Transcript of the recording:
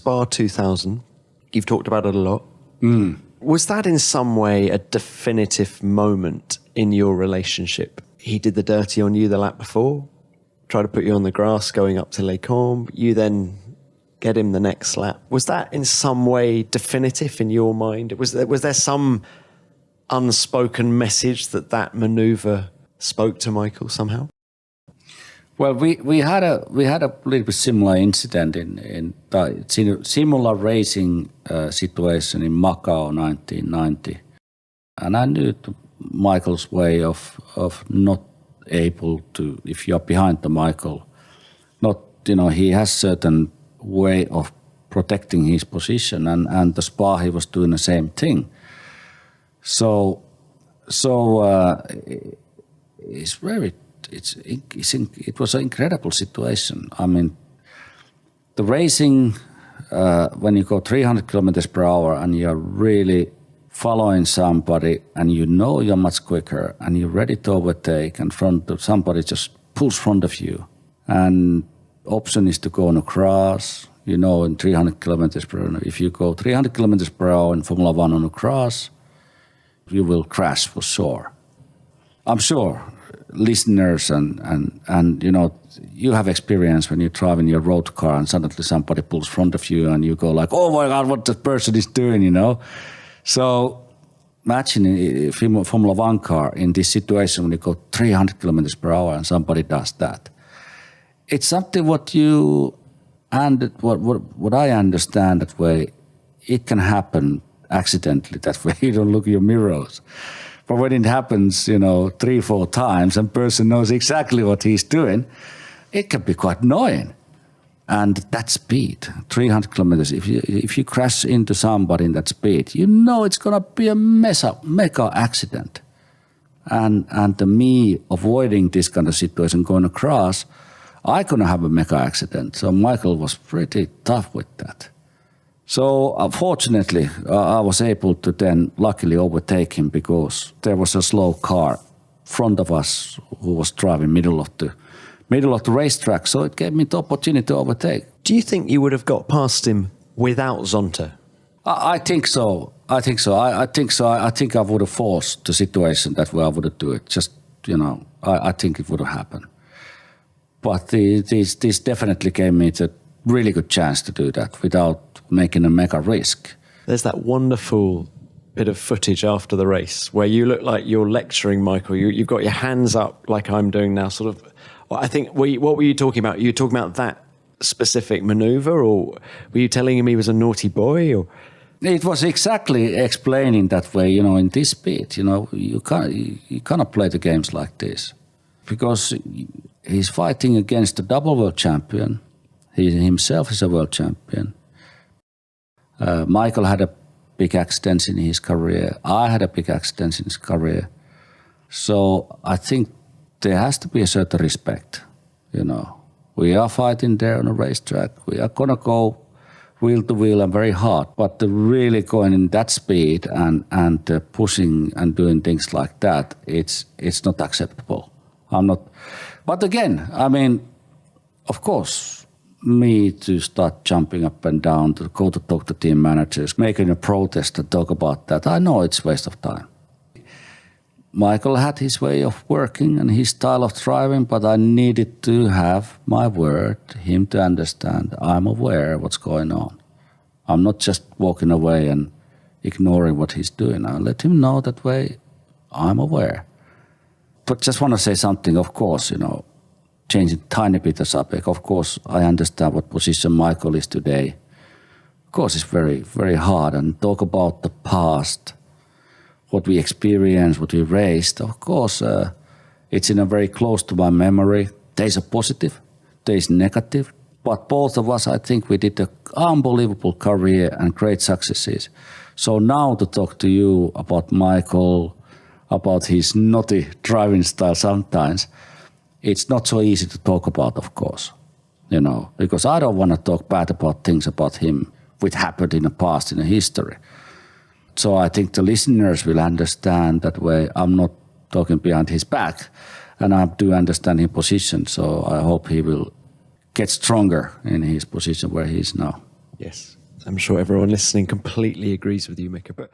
Spa 2000. You've talked about it a lot. Was that in some way a definitive moment in your relationship? He did the dirty on you the lap before, tried to put you on the grass going up to Les Combes. You then get him the next lap. Was that in some way definitive in your mind? Was there some unspoken message that manoeuvre spoke to Michael somehow? Well, we had a little bit similar incident in similar racing situation in Macau 1990, and I knew Michael's way of not able to, if you're behind the Michael, not, he has certain way of protecting his position, and the Spa he was doing the same thing. So it's very. It was an incredible situation. I mean, the racing, when you go 300 kilometers per hour and you're really following somebody and you're much quicker and you're ready to overtake and somebody just pulls front of you, and option is to go on a cross, in 300 kilometers per hour. If you go 300 kilometers per hour in Formula One on a cross, you will crash for sure. I'm sure listeners and you have experience when you drive in your road car and suddenly somebody pulls front of you and you go like, oh my God, what the person is doing, So imagine a Formula One car in this situation when you go 300 kilometers per hour and somebody does that. It's something what I understand that way, it can happen accidentally that way. You don't look at your mirrors. But when it happens, 3-4 times and person knows exactly what he's doing, it can be quite annoying. And that speed, 300 kilometers, if you crash into somebody in that speed, it's going to be a mega accident. And me avoiding this kind of situation, going across, I'm going to have a mega accident. So Michael was pretty tough with that. So fortunately, I was able to then luckily overtake him because there was a slow car in front of us who was driving middle of the racetrack. So it gave me the opportunity to overtake. Do you think you would have got past him without Zonta? I think so. I think I would have forced the situation that way I would have do it. Just, I think it would have happened. But this definitely gave me the really good chance to do that without making a mega risk. There's that wonderful bit of footage after the race where you look like you're lecturing Michael. You've got your hands up like I'm doing now, sort of. I think, what were you talking about? You were talking about that specific maneuver, or were you telling him he was a naughty boy? Or it was exactly explaining that way, in this speed, you cannot play the games like this because he's fighting against a double world champion. He himself is a world champion. Michael had a big accident in his career. I had a big accident in his career. So I think there has to be a certain respect, We are fighting there on a racetrack. We are going to go wheel to wheel and very hard. But really going in that speed and pushing and doing things like that, it's not acceptable. I'm not. But again, I mean, of course, me to start jumping up and down, to go to talk to team managers, making a protest and talk about that, I know it's a waste of time. Michael had his way of working and his style of driving, but I needed to have my word, him to understand I'm aware of what's going on. I'm not just walking away and ignoring what he's doing. I let him know that way I'm aware. But just want to say something, of course, changing tiny bit the subject. Of course, I understand what position Michael is today. Of course, it's very, very hard. And talk about the past, what we experienced, what we raised. Of course, it's in a very close to my memory. There's a positive, there's negative. But both of us, I think we did an unbelievable career and great successes. So now to talk to you about Michael, about his naughty driving style sometimes, it's not so easy to talk about, of course, because I don't want to talk bad about things about him which happened in the past, in the history. So I think the listeners will understand that way I'm not talking behind his back, and I do understand his position. So I hope he will get stronger in his position where he is now. Yes. I'm sure everyone listening completely agrees with you, Mika. But